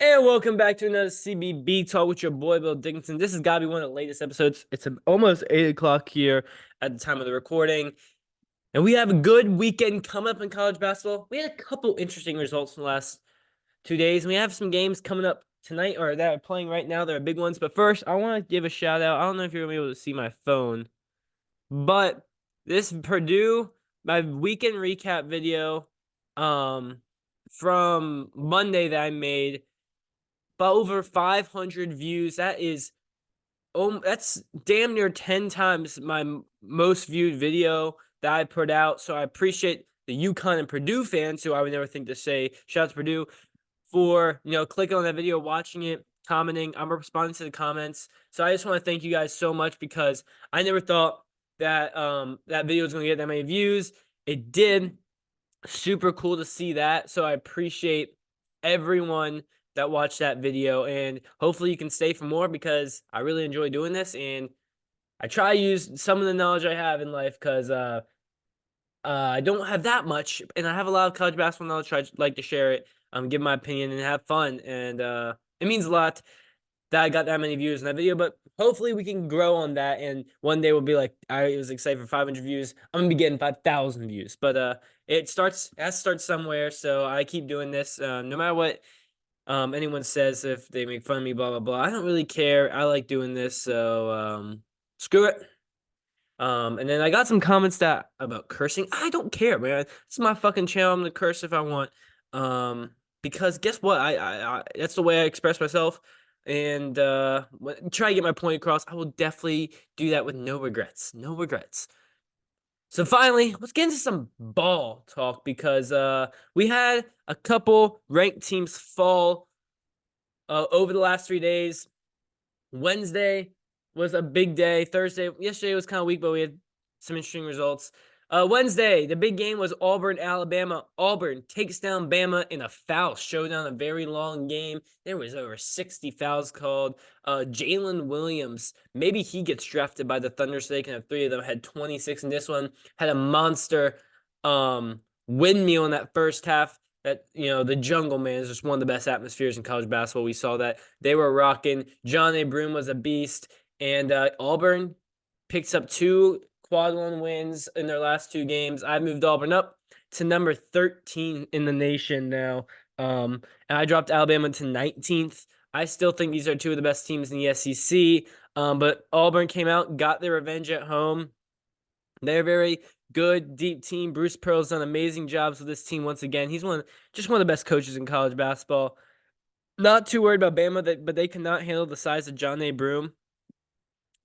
And welcome back to another CBB Talk with your boy, Bill Dickinson. This has got to be one of the latest episodes. It's almost 8 o'clock here at the time of the recording. And we have a good weekend coming up in college basketball. We had a couple interesting results in the last 2 days. And we have some games coming up tonight or that are playing right now. They're big ones. But first, I want to give a shout out. I don't know if you're going to be able to see my phone, but this Purdue, my weekend recap video from Monday that I made, about over 500 views. That's damn near 10 times my most viewed video that I put out. So I appreciate the UConn and Purdue fans, who I would never think to say shout out to Purdue, for clicking on that video, watching it, commenting. I'm responding to the comments. So I just want to thank you guys so much, because I never thought that that video was going to get that many views. It did. Super cool to see that. So I appreciate everyone that watched that video, and hopefully you can stay for more, because I really enjoy doing this, and I try to use some of the knowledge I have in life, because I don't have that much, and I have a lot of college basketball knowledge. So I like to share it, give my opinion, and have fun. And it means a lot that I got that many views in that video, but hopefully we can grow on that. And one day we'll be like, I was excited for 500 views. I'm gonna be getting 5,000 views, but it has to start somewhere. So I keep doing this, no matter what anyone says. If they make fun of me, blah blah blah, I don't really care. I like doing this, so screw it. And then I got some comments about cursing. I don't care, man. It's my fucking channel. I'm gonna curse if I want. Because guess what? I that's the way I express myself. And try to get my point across. I will definitely do that with no regrets. No regrets. So finally, let's get into some ball talk, because we had a couple ranked teams fall over the last 3 days. Wednesday was a big day. Yesterday was kind of weak, but we had some interesting results. Wednesday, the big game was Auburn, Alabama. Auburn takes down Bama in a foul showdown, a very long game. There was over 60 fouls called. Jalen Williams, maybe he gets drafted by the Thunder so they can have three of them, had 26 in this one. Had a monster windmill in that first half. That, the Jungle, man, is just one of the best atmospheres in college basketball. We saw that. They were rocking. John A. Broome was a beast. And Auburn picks up 2 quad one wins in their last 2 games. I moved Auburn up to number 13 in the nation now. And I dropped Alabama to 19th. I still think these are 2 of the best teams in the SEC. But Auburn came out, got their revenge at home. They're a very good, deep team. Bruce Pearl's done amazing jobs with this team once again. He's just one of the best coaches in college basketball. Not too worried about Bama, but they cannot handle the size of John A. Broome.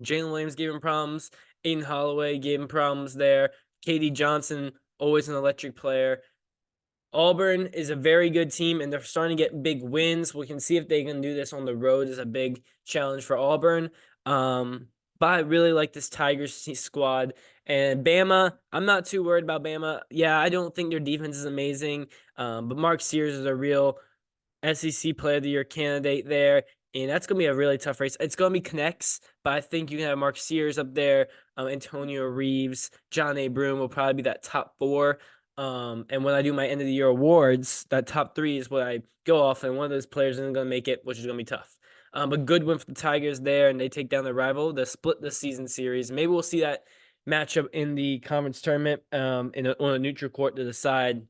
Jalen Williams gave him problems. Aiden Holloway gave him problems there. KD Johnson, always an electric player. Auburn is a very good team, and they're starting to get big wins. We can see if they can do this on the road. Is a big challenge for Auburn. But I really like this Tigers squad. And Bama, I'm not too worried about Bama. Yeah, I don't think their defense is amazing. But Mark Sears is a real SEC Player of the Year candidate there. And that's going to be a really tough race. It's going to be connects, but I think you can have Mark Sears up there, Antonio Reeves, John A. Broome will probably be that top 4. And when I do my end of the year awards, that top 3 is what I go off, and one of those players isn't going to make it, which is going to be tough. But good win for the Tigers there, and they take down their rival, the split the season series. Maybe we'll see that matchup in the conference tournament on a neutral court to decide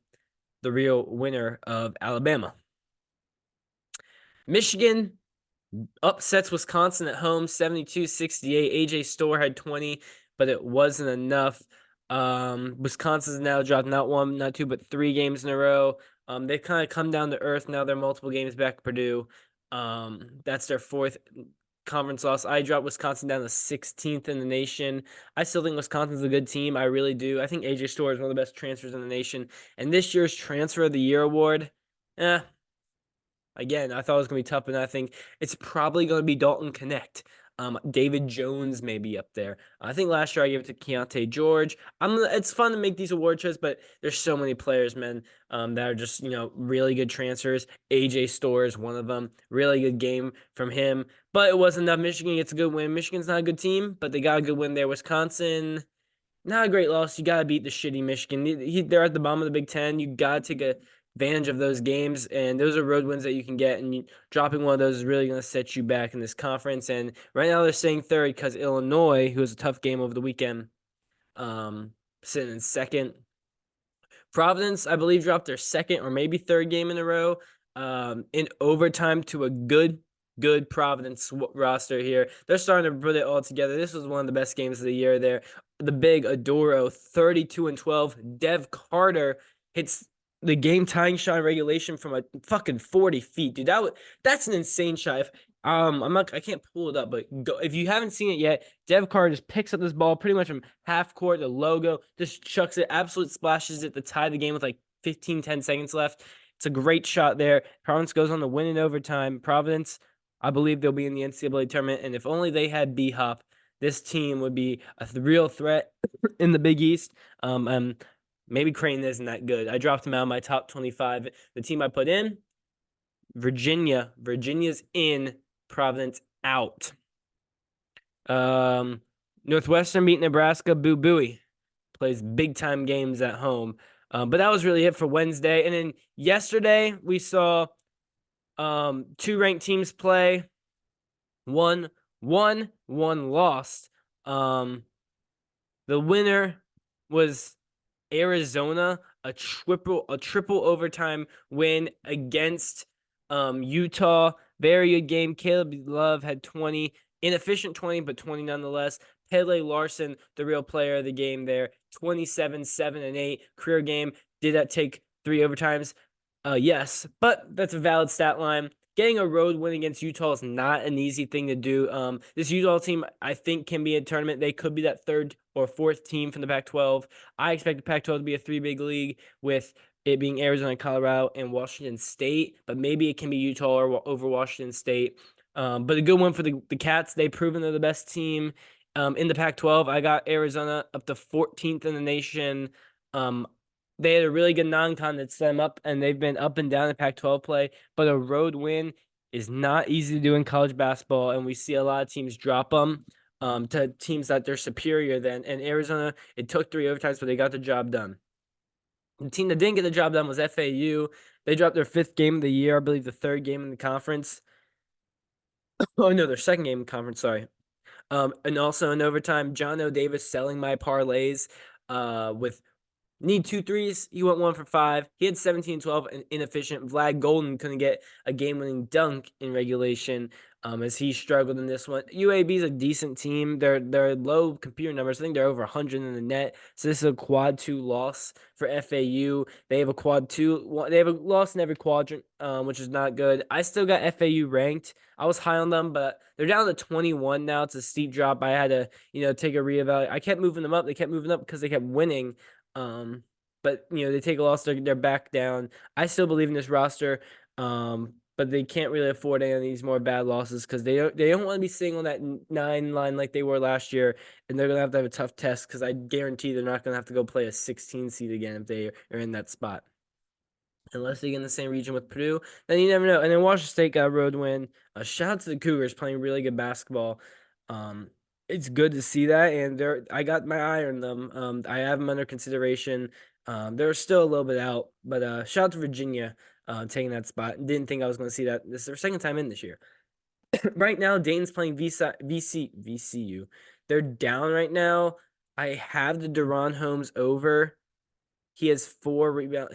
the real winner of Alabama. Michigan upsets Wisconsin at home, 72-68. AJ Storr had 20, but it wasn't enough. Wisconsin's now dropped not 1, not 2, but 3 games in a row. They've kind of come down to earth now. They're multiple games back Purdue. That's their 4th conference loss. I dropped Wisconsin down to 16th in the nation. I still think Wisconsin's a good team. I really do. I think AJ Storr is one of the best transfers in the nation. And this year's Transfer of the Year award, again, I thought it was going to be tough, but I think it's probably going to be Dalton Connect. David Jones may be up there. I think last year I gave it to Keontae George. It's fun to make these award shows, but there's so many players, man, that are just, really good transfers. AJ Storr is one of them. Really good game from him, but it wasn't enough. Michigan gets a good win. Michigan's not a good team, but they got a good win there. Wisconsin, not a great loss. You got to beat the shitty Michigan. They're at the bottom of the Big Ten. You got to take a advantage of those games, and those are road wins that you can get, and dropping one of those is really going to set you back in this conference. And right now they're staying third because Illinois, who was a tough game over the weekend, sitting in second. Providence, I believe, dropped their second or maybe third game in a row in overtime to a good Providence roster here. They're starting to put it all together. This was one of the best games of the year there. The big Adoro, 32-12. Dev Carter hits the game tying shot in regulation from a fucking 40 feet, dude. That's an insane shot. I can't pull it up, but if you haven't seen it yet, Dev Carter just picks up this ball pretty much from half court, the logo, just chucks it, absolute splashes it to tie the game with like 10 seconds left. It's a great shot there. Providence goes on to win in overtime. Providence, I believe they'll be in the NCAA tournament, and if only they had B-Hop, this team would be a real threat in the Big East. Maybe Creighton isn't that good. I dropped them out of my top 25. The team I put in, Virginia. Virginia's in, Providence out. Northwestern beat Nebraska. Boo Booey plays big time games at home. But that was really it for Wednesday. And then yesterday we saw two ranked teams play. One won, one lost. The winner was Arizona, a triple overtime win against Utah. Very good game. Caleb Love had 20, inefficient 20, but 20 nonetheless. Pele Larson, the real player of the game there, 27, 7, and 8 career game. Did that take 3 overtimes? Yes, but that's a valid stat line. Getting a road win against Utah is not an easy thing to do. This Utah team, I think, can be a tournament. They could be that third or fourth team from the Pac-12. I expect the Pac-12 to be a 3-big league with it being Arizona, Colorado, and Washington State, but maybe it can be Utah or over Washington State. But a good one for the Cats. They've proven they're the best team in the Pac-12. I got Arizona up to 14th in the nation. They had a really good non-con that set them up, and they've been up and down in Pac-12 play. But a road win is not easy to do in college basketball, and we see a lot of teams drop them to teams that they're superior than. And Arizona, it took 3 overtimes, but they got the job done. The team that didn't get the job done was FAU. They dropped their 5th game of the year, I believe the 3rd game in the conference. Oh, no, their 2nd game in conference, sorry. And also in overtime, John O. Davis selling my parlays with need 2 threes. He went 1 for 5. He had 17, 12, and inefficient. Vlad Golden couldn't get a game-winning dunk in regulation as he struggled in this one. UAB is a decent team. They're low computer numbers. I think they're over 100 in the net. So this is a quad 2 loss for FAU. They have a quad 2. They have a loss in every quadrant, which is not good. I still got FAU ranked. I was high on them, but they're down to 21 now. It's a steep drop. I had to, take a reevaluate. I kept moving them up. They kept moving up because they kept winning. But they take a loss, they're back down. I still believe in this roster, but they can't really afford any of these more bad losses because they don't want to be sitting on that 9 line like they were last year, and they're gonna have to have a tough test because I guarantee they're not gonna have to go play a 16 seed again if they are in that spot. Unless they get in the same region with Purdue, then you never know. And then Washington State got a road win. Shout out to the Cougars playing really good basketball. It's good to see that, and I got my eye on them. I have them under consideration. They're still a little bit out, but shout out to Virginia taking that spot. Didn't think I was going to see that. This is their 2nd time in this year. Right now, Dayton's playing VCU. They're down right now. I have the Deron Holmes over. He has 4 rebounds.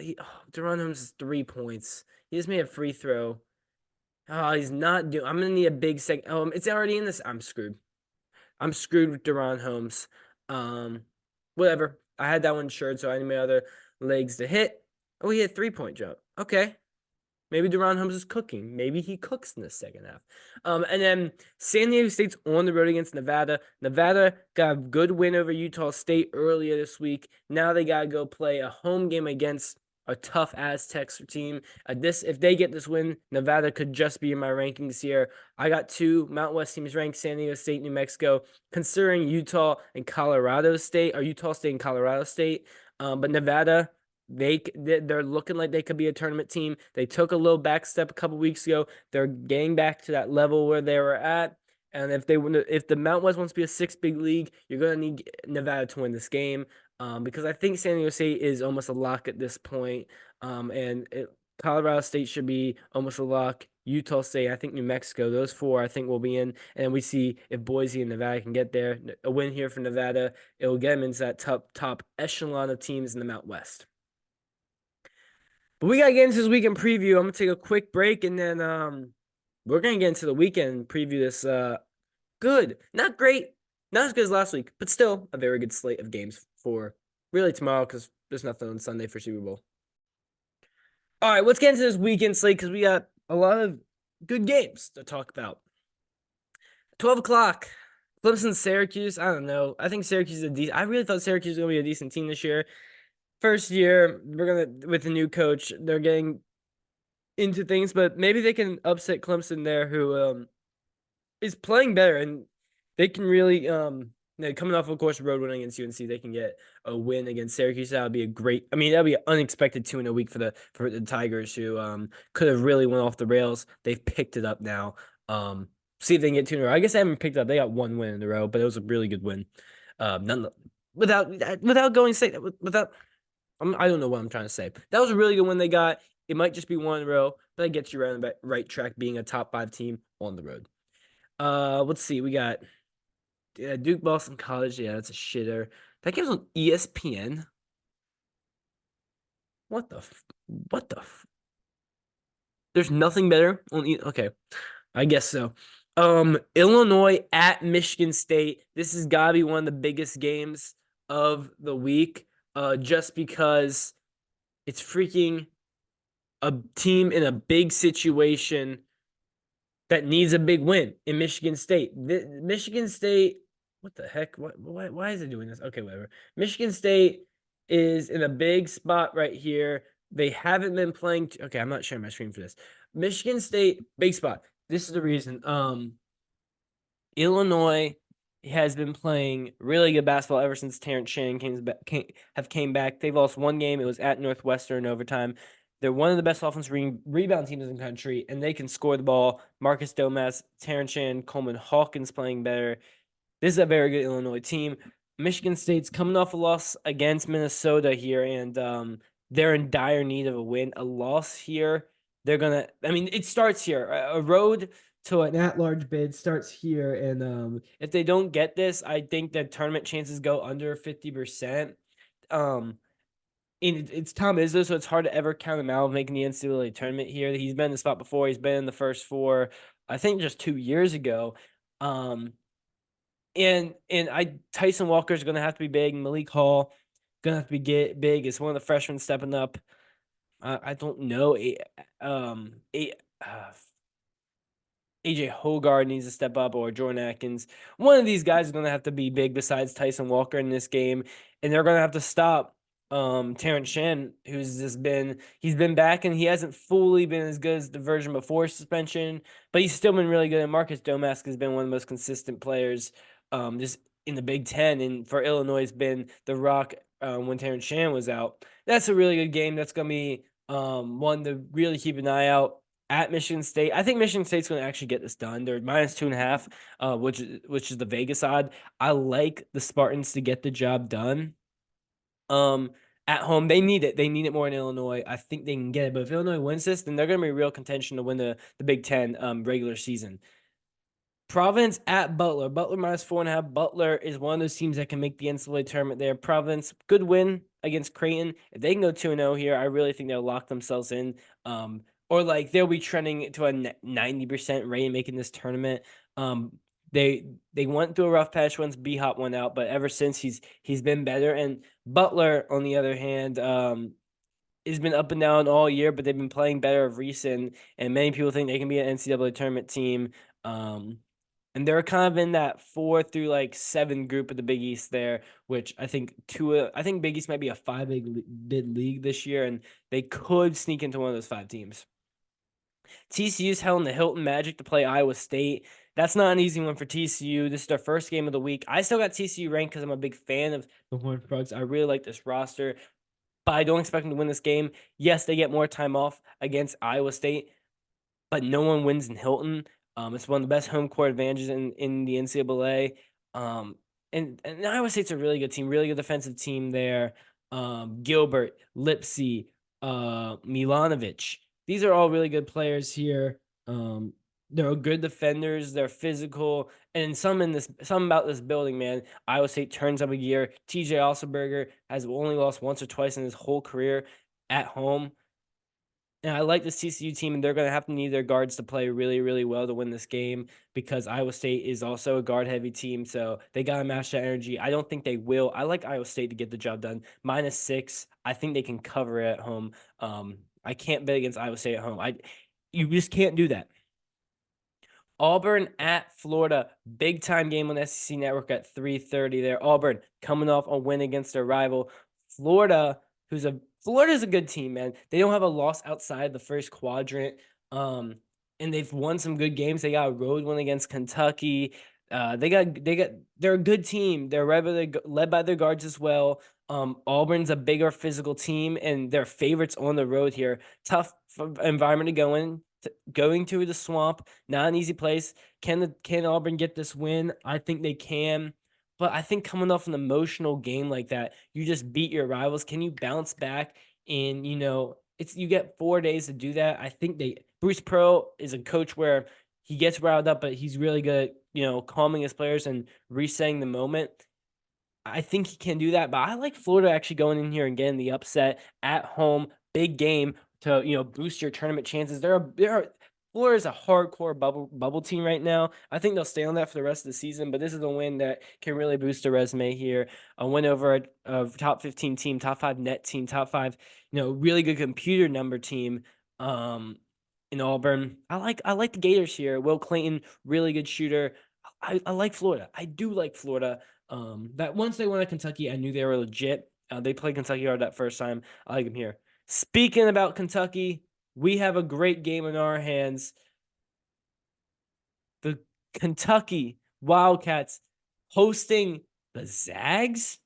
Deron Holmes has 3 points. He just made a free throw. Oh, he's not doing. I'm gonna need a big second. Oh, it's already in this. I'm screwed. I'm screwed with Deron Holmes. Whatever. I had that one insured, so I need my other legs to hit. Oh, he had 3-point jump. Okay. Maybe Deron Holmes is cooking. Maybe he cooks in the second half. And then San Diego State's on the road against Nevada. Nevada got a good win over Utah State earlier this week. Now they got to go play a home game against a tough Aztecs team. If they get this win, Nevada could just be in my rankings here. I got 2 Mountain West teams ranked: San Diego State, New Mexico. Considering Utah and Colorado State, or Utah State and Colorado State, but Nevada, they're looking like they could be a tournament team. They took a little back step a couple weeks ago. They're getting back to that level where they were at. And if the Mountain West wants to be a 6-big league, you're gonna need Nevada to win this game. Because I think San Diego State is almost a lock at this point. Colorado State should be almost a lock. Utah State, I think New Mexico, those four I think will be in. And we see if Boise and Nevada can get there. A win here for Nevada, it will get them into that top echelon of teams in the Mountain West. But we gotta get into this weekend preview. I'm gonna take a quick break and then we're gonna get into the weekend preview this good, not great, not as good as last week, but still a very good slate of games for really tomorrow because there's nothing on Sunday for Super Bowl. All right, let's get into this weekend slate because we got a lot of good games to talk about. 12 o'clock, Clemson, Syracuse. I don't know. I think Syracuse is a decent. I really thought Syracuse was gonna be a decent team this year. First year, we're gonna with the new coach. They're getting into things, but maybe they can upset Clemson there, who is playing better, and they can really coming off, of course, road win against UNC, they can get a win against Syracuse. That would be a great. I mean, that would be an unexpected 2 in a week for the Tigers, who could have really went off the rails. They've picked it up now. See if they can get 2 in a row. I guess they haven't picked it up. They got 1 win in a row, but it was a really good win. None without going say without. I don't know what I'm trying to say. That was a really good win they got. It might just be 1 in a row, but that gets you right on the right track, being a top 5 team on the road. Let's see. We got Duke Boston College. Yeah, that's a shitter. That game's on ESPN. What the There's nothing better on okay. I guess so. Illinois at Michigan State. This has got to be one of the biggest games of the week. Just because it's freaking a team in a big situation that needs a big win in Michigan State. Michigan State, what the heck? Why is it doing this? Okay, whatever. Michigan State is in a big spot right here. They haven't been playing. Okay, I'm not sharing my screen for this. Michigan State, big spot. This is the reason. Illinois has been playing really good basketball ever since Terrence Shannon came back. They've lost 1 game. It was at Northwestern in overtime. They're one of the best offensive rebound teams in the country, and they can score the ball. Marcus Domas, Terrence Shannon, Coleman Hawkins playing better. This is a very good Illinois team. Michigan State's coming off a loss against Minnesota here, and they're in dire need of a win. A loss here, it starts here. A road to an at-large bid starts here, and if they don't get this, I think that tournament chances go under 50%. It's Tom Izzo, so it's hard to ever count him out of making the NCAA tournament here. He's been in the spot before. He's been in the first 4, I think, just 2 years ago. Tyson Walker's going to have to be big. Malik Hall going to have to be big. It's one of the freshmen stepping up. I don't know. AJ Hogarth needs to step up, or Jordan Atkins. One of these guys is going to have to be big besides Tyson Walker in this game, and they're going to have to stop Terrence Shannon, he's been back, and he hasn't fully been as good as the version before suspension, but he's still been really good. And Marcus Domask has been one of the most consistent players just in the Big Ten, and for Illinois has been the rock when Terrence Shannon was out. That's a really good game. That's going to be one to really keep an eye out. At Michigan State, I think Michigan State's going to actually get this done. They're -2.5, which is the Vegas odd. I like the Spartans to get the job done. At home, they need it. They need it more in Illinois. I think they can get it. But if Illinois wins this, then they're going to be real contention to win the Big Ten regular season. Providence at Butler. Butler -4.5. Butler is one of those teams that can make the NCAA tournament there. Providence, good win against Creighton. If they can go 2-0 here, I really think they'll lock themselves in. Or like they'll be trending to a 90% rate making this tournament. They went through a rough patch once B-Hop went out, but ever since he's been better. And Butler, on the other hand, has been up and down all year, but they've been playing better of recent. And many people think they can be an NCAA tournament team. And they're kind of in that 4 through 7 group of the Big East there, which I think Big East might be a 5-bid league this year, and they could sneak into one of those 5 teams. TCU's held in the Hilton Magic to play Iowa State. That's not an easy one for TCU. This is their first game of the week. I still got TCU ranked because I'm a big fan of the Horned Frogs. I really like this roster, but I don't expect them to win this game. Yes, they get more time off against Iowa State, but no one wins in Hilton. It's one of the best home court advantages in the NCAA. And Iowa State's a really good team, really good defensive team there. Gilbert, Lipsey, Milanovic. These are all really good players here. They're good defenders. They're physical, and some about this building, man. Iowa State turns up a gear. TJ Osselberger has only lost once or twice in his whole career at home. And I like the CCU team, and they're going to have to need their guards to play really, really well to win this game because Iowa State is also a guard-heavy team, so they got to match that energy. I don't think they will. I like Iowa State to get the job done. -6, I think they can cover it at home. I can't bet against Iowa State at home. You just can't do that. Auburn at Florida, big time game on SEC Network at 3:30 there. Auburn coming off a win against their rival. Florida's a good team, man. They don't have a loss outside the first quadrant. And they've won some good games. They got a road win against Kentucky. They're a good team. They're led by their guards as well. Auburn's a bigger physical team, and they're favorites on the road here. Tough environment to go in. Going to the Swamp, not an easy place. Can Auburn get this win? I think they can. But I think coming off an emotional game like that, you just beat your rivals. Can you bounce back? And you get 4 days to do that. I think Bruce Pearl is a coach where he gets riled up, but he's really good at calming his players and resetting the moment. I think he can do that, but I like Florida actually going in here and getting the upset at home, big game to boost your tournament chances. Florida's a hardcore bubble team right now. I think they'll stay on that for the rest of the season, but this is a win that can really boost their resume here. A win over a top 15 team, top 5 net team, top 5, really good computer number team. In Auburn, I like the Gators here. Will Clayton, really good shooter. I like Florida. I do like Florida. That once they won at Kentucky, I knew they were legit. They played Kentucky hard that first time. I like them here. Speaking about Kentucky, we have a great game in our hands. The Kentucky Wildcats hosting the Zags.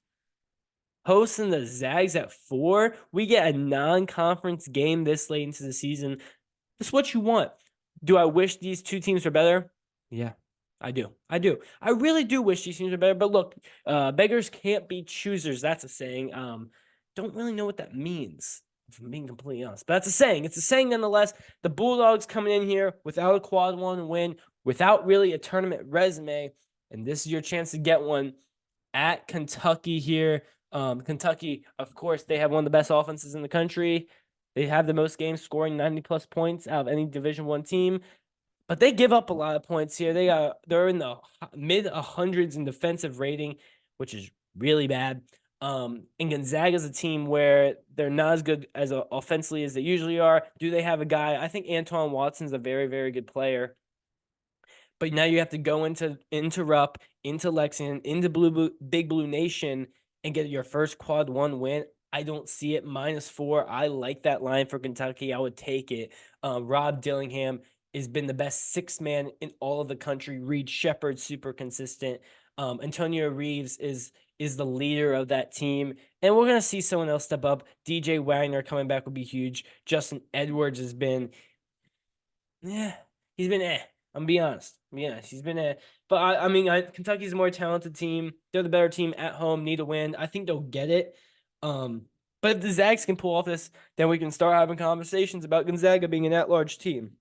Hosting the Zags at 4. We get a non-conference game this late into the season. That's what you want. Do I wish these two teams were better? Yeah, I do. I really do wish these teams were better. But look, beggars can't be choosers. That's a saying. Don't really know what that means, if I'm being completely honest. But that's a saying. It's a saying nonetheless. The Bulldogs coming in here without a quad one win, without really a tournament resume, and this is your chance to get one at Kentucky here. Kentucky, of course, they have one of the best offenses in the country. They have the most games scoring 90+ points out of any Division I team. But they give up a lot of points here. They're in the mid 100s in defensive rating, which is really bad. And Gonzaga's a team where they're not as good as offensively as they usually are. Do they have a guy? I think Antoine Watson's a very, very good player. But now you have to go into Rupp, into Lexington, into Big Blue Nation, and get your first quad one win. I don't see it. -4. I like that line for Kentucky. I would take it. Rob Dillingham has been the best 6-man in all of the country. Reed Shepard, super consistent. Antonio Reeves is the leader of that team. And we're going to see someone else step up. DJ Wagner coming back would be huge. Justin Edwards has been, he's been I'm being honest. He's been But I mean, Kentucky's a more talented team. They're the better team at home, need a win. I think they'll get it. But if the Zags can pull off this, then we can start having conversations about Gonzaga being an at-large team.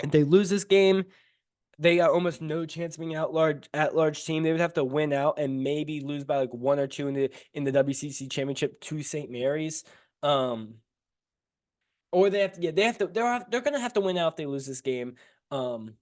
If they lose this game, they got almost no chance of being at-large team. They would have to win out and maybe lose by like 1 or 2 in the WCC championship to St. Mary's. Or they're gonna have to win out if they lose this game. And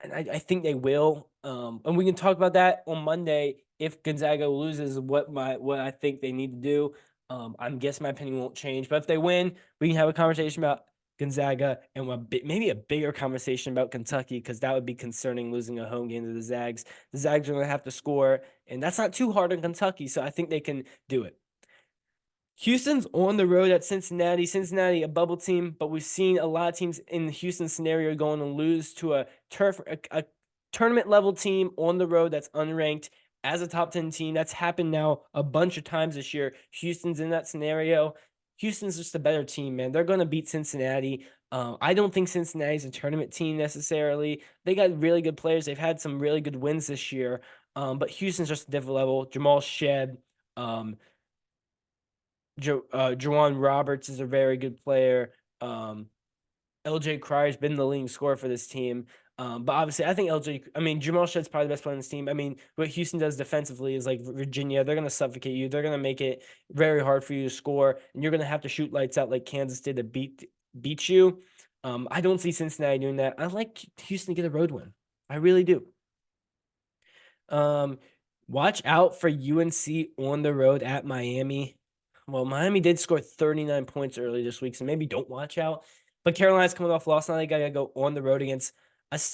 I think they will. And we can talk about that on Monday if Gonzaga loses. What I think they need to do. I'm guessing my opinion won't change. But if they win, we can have a conversation about Gonzaga and maybe a bigger conversation about Kentucky, because that would be concerning, losing a home game to the Zags. The Zags are going to have to score, and that's not too hard on Kentucky, so I think they can do it. Houston's on the road at Cincinnati. Cincinnati, a bubble team, but we've seen a lot of teams in the Houston scenario going to lose to a tournament level team on the road that's unranked as a top 10 team. That's happened now a bunch of times this year. Houston's in that scenario. Houston's just a better team, man. They're going to beat Cincinnati. I don't think Cincinnati's a tournament team necessarily. They got really good players. They've had some really good wins this year. But Houston's just a different level. Jamal Shebb, Juwan Roberts is a very good player. LJ Crier's been the leading scorer for this team. But obviously, I think Jamal Shedd's probably the best player on this team. I mean, what Houston does defensively is like Virginia. They're going to suffocate you. They're going to make it very hard for you to score, and you're going to have to shoot lights out like Kansas did to beat you. I don't see Cincinnati doing that. I like Houston to get a road win. I really do. Um, Watch out for UNC on the road at Miami. Well, Miami did score 39 points early this week, so maybe don't watch out. But Carolina's coming off loss. Now they got to go on the road against.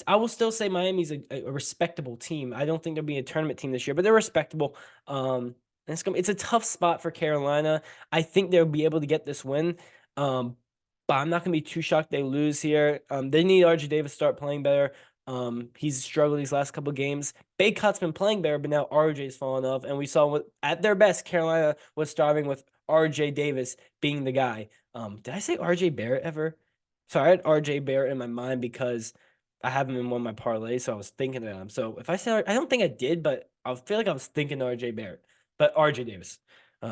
I will still say Miami's a respectable team. I don't think they'll be a tournament team this year, but they're respectable. And it's a tough spot for Carolina. I think they'll be able to get this win. But I'm not going to be too shocked they lose here. They need RJ Davis to start playing better. He's struggled these last couple games. Baycott's been playing better, but now RJ's fallen off. And we saw at their best, Carolina was starving with RJ Davis being the guy. Did I say RJ Barrett ever? Sorry, I had RJ Barrett in my mind because I have him in one of my parlays, so I was thinking of him. So if I said, I don't think I did, but I feel like I was thinking RJ Barrett. But RJ Davis.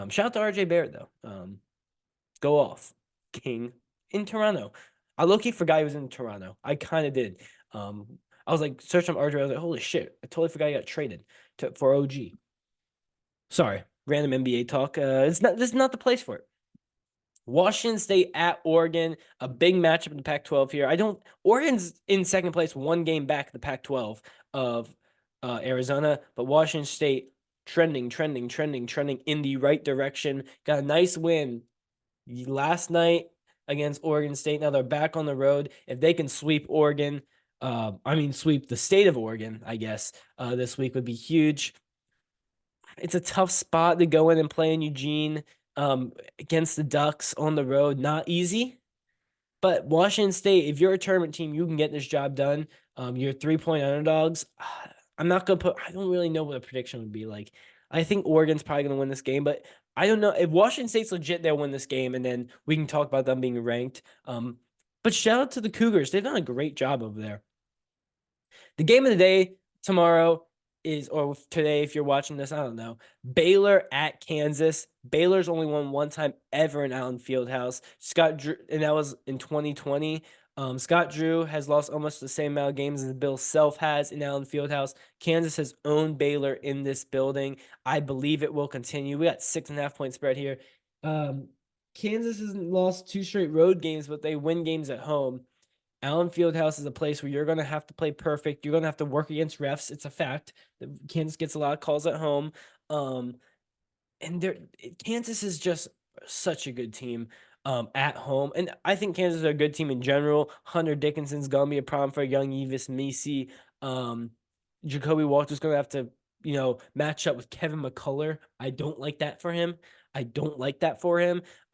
Shout out to RJ Barrett, though. Go off. King in Toronto. I low-key forgot he was in Toronto. I kind of did. I was like searching on RJ. I was like, holy shit! I totally forgot he got traded for OG. Sorry, random NBA talk. This is not the place for it. Washington State at Oregon, a big matchup in the Pac-12 here. Oregon's in second place, one game back the Pac-12 of Arizona, but Washington State trending in the right direction. Got a nice win last night against Oregon State. Now they're back on the road. If they can sweep Oregon, sweep the state of Oregon, I guess, this week would be huge. It's a tough spot to go in and play in Eugene against the Ducks on the road. Not easy, but Washington State, if you're a tournament team, you can get this job done. You're 3-point underdogs. I don't really know what a prediction would be like. I think Oregon's probably going to win this game, but I don't know. If Washington State's legit, they'll win this game, and then we can talk about them being ranked. But shout out to the Cougars. They've done a great job over there. The game of the day tomorrow or today, if you're watching this, I don't know. Baylor at Kansas. Baylor's only won one time ever in Allen Fieldhouse. Scott Drew, and that was in 2020. Scott Drew has lost almost the same amount of games as Bill Self has in Allen Fieldhouse. Kansas has owned Baylor in this building. I believe it will continue. We got 6.5-point spread here. Kansas hasn't lost 2 straight road games, but they win games at home. Allen Fieldhouse is a place where you're going to have to play perfect. You're going to have to work against refs. It's a fact. Kansas gets a lot of calls at home. And Kansas is just such a good team at home. And I think Kansas is a good team in general. Hunter Dickinson's going to be a problem for young Evis Misi. Jacoby Walter's going to have to, match up with Kevin McCullough. I don't like that for him.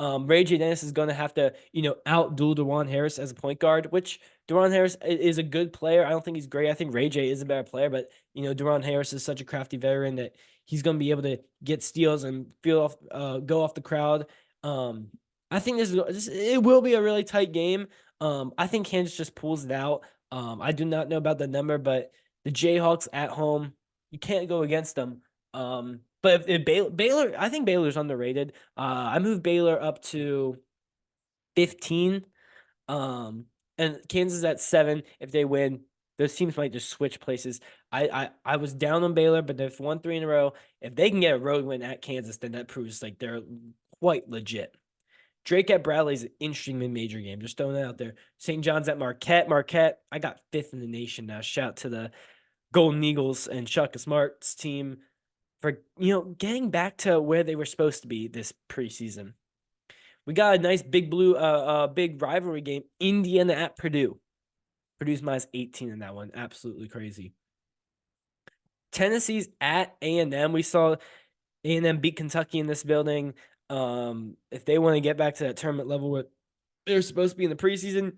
Ray J. Dennis is going to have to, outduel Dewan Harris as a point guard, which Dewan Harris is a good player. I don't think he's great. I think Ray J is a better player, but, Dewan Harris is such a crafty veteran that he's going to be able to get steals and go off the crowd. I think it will be a really tight game. I think Kansas just pulls it out. I do not know about the number, but the Jayhawks at home, you can't go against them. But if Baylor, I think Baylor's underrated. I moved Baylor up to 15. And Kansas at 7. If they win, those teams might just switch places. I was down on Baylor, but they've won 3 in a row. If they can get a road win at Kansas, then that proves like they're quite legit. Drake at Bradley's an interesting mid-major game. Just throwing that out there. St. John's at Marquette. Marquette, I got 5th in the nation now. Shout out to the Golden Eagles and Shaka Smart's team for, getting back to where they were supposed to be this preseason. We got a nice big rivalry game. Indiana at Purdue. Purdue's minus 18 in that one. Absolutely crazy. Tennessee's at A&M. We saw A&M beat Kentucky in this building. If they want to get back to that tournament level where they're supposed to be in the preseason,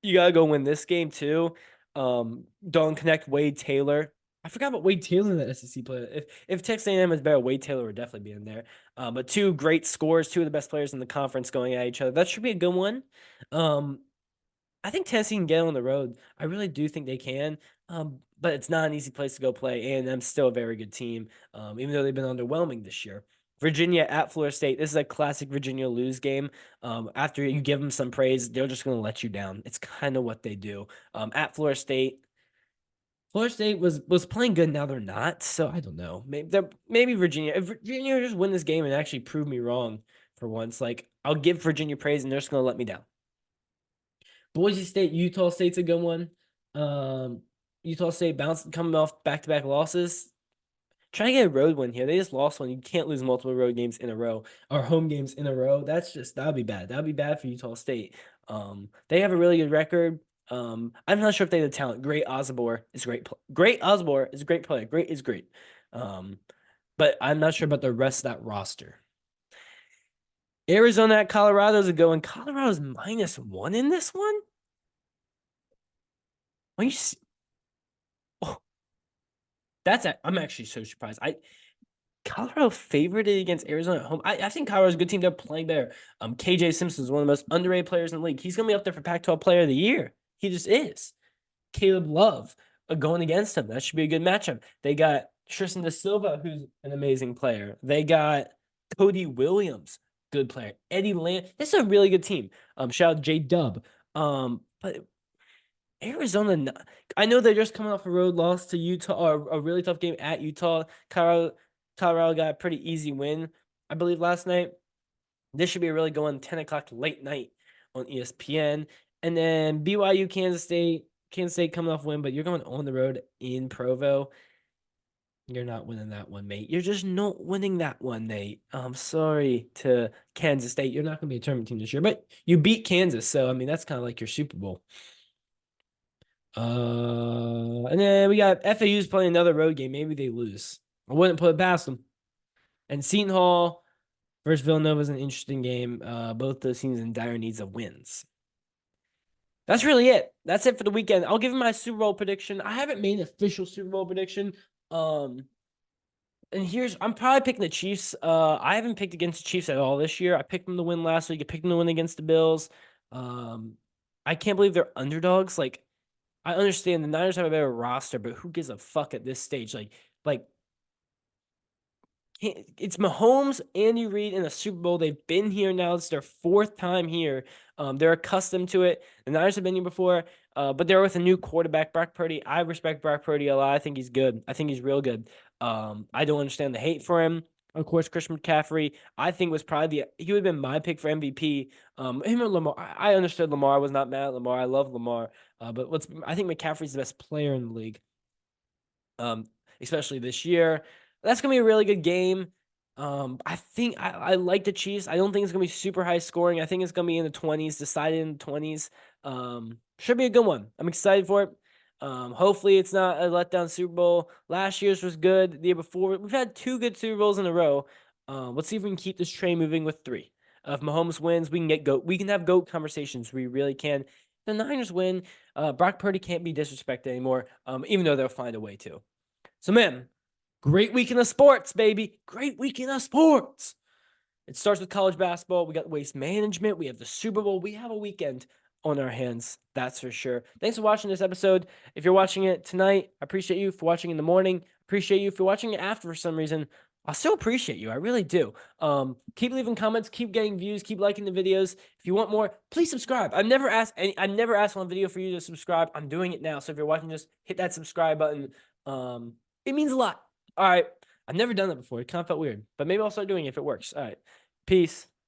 you got to go win this game too. Don't connect Wade Taylor. I forgot about Wade Taylor in the SEC play. If Texas A&M is better, Wade Taylor would definitely be in there. But 2 great scores, 2 of the best players in the conference going at each other. That should be a good one. I think Tennessee can get on the road. I really do think they can. But it's not an easy place to go play. A&M's still a very good team, even though they've been underwhelming this year. Virginia at Florida State. This is a classic Virginia lose game. After you give them some praise, they're just going to let you down. It's kind of what they do. At Florida State, was playing good. Now they're not. So I don't know. Maybe Virginia. If Virginia just win this game and actually prove me wrong for once, like I'll give Virginia praise, and they're just going to let me down. Boise State, Utah State's a good one. Utah State coming off back-to-back losses. Trying to get a road win here. They just lost one. You can't lose multiple road games in a row or home games in a row. That'll be bad. That'll be bad for Utah State. They have a really good record. I'm not sure if they have the talent. Great Osborne is great. Great Osborne is a great player. Great is great. But I'm not sure about the rest of that roster. Arizona at Colorado is a good one. Colorado's -1 in this one. When you oh, I'm actually so surprised. Colorado favored it against Arizona at home. I think Colorado's a good team. They're playing better. KJ Simpson is one of the most underrated players in the league. He's gonna be up there for Pac-12 Player of the Year. He just is. Caleb Love going against him. That should be a good matchup. They got Tristan Da Silva, who's an amazing player. They got Cody Williams, good player. Eddie Land. This is a really good team. Shout out J Dub. But Arizona, I know they're just coming off a road loss to Utah, or a really tough game at Utah. Colorado got a pretty easy win, I believe, last night. This should be a really good one, 10 o'clock late night on ESPN. And then BYU, Kansas State. Kansas State coming off win, but you're going on the road in Provo. You're not winning that one, mate. You're just not winning that one, Nate. I'm sorry to Kansas State. You're not going to be a tournament team this year, but you beat Kansas. So, I mean, that's kind of like your Super Bowl. And then we got FAU's playing another road game. Maybe they lose. I wouldn't put it past them. And Seton Hall versus Villanova is an interesting game. Both those teams in dire needs of wins. That's really it. That's it for the weekend. I'll give you my Super Bowl prediction. I haven't made an official Super Bowl prediction. And I'm probably picking the Chiefs. I haven't picked against the Chiefs at all this year. I picked them to win last week. I picked them to win against the Bills. I can't believe they're underdogs. Like, I understand the Niners have a better roster, but who gives a fuck at this stage? Like it's Mahomes, Andy Reid in the Super Bowl. They've been here now. It's their 4th time here. They're accustomed to it. The Niners have been here before, but they're with a new quarterback, Brock Purdy. I respect Brock Purdy a lot. I think he's good. I think he's real good. I don't understand the hate for him. Of course, Christian McCaffrey, I think he would have been my pick for MVP. Him or Lamar. I understood Lamar. I was not mad at Lamar. I love Lamar. But I think McCaffrey's the best player in the league. Especially this year. That's gonna be a really good game. I think I like the Chiefs. I don't think it's gonna be super high scoring. I think it's gonna be in the 20s, decided in the 20s. Should be a good one. I'm excited for it. Hopefully it's not a letdown Super Bowl. Last year's was good. The year before, we've had 2 good Super Bowls in a row. Let's see if we can keep this train moving with 3. If Mahomes wins, we can get GOAT. We can have GOAT conversations. We really can. If the Niners win, Brock Purdy can't be disrespected anymore. Even though they'll find a way to. So, man, great weekend of sports, baby. Great weekend of sports. It starts with college basketball. We got waste management. We have the Super Bowl. We have a weekend on our hands. That's for sure. Thanks for watching this episode. If you're watching it tonight, I appreciate you. For watching in the morning, appreciate you. For watching it after for some reason, I still appreciate you. I really do. Keep leaving comments. Keep getting views. Keep liking the videos. If you want more, please subscribe. I've never asked on video for you to subscribe. I'm doing it now. So if you're watching, just hit that subscribe button. It means a lot. All right. I've never done that before. It kind of felt weird, but maybe I'll start doing it if it works. All right. Peace.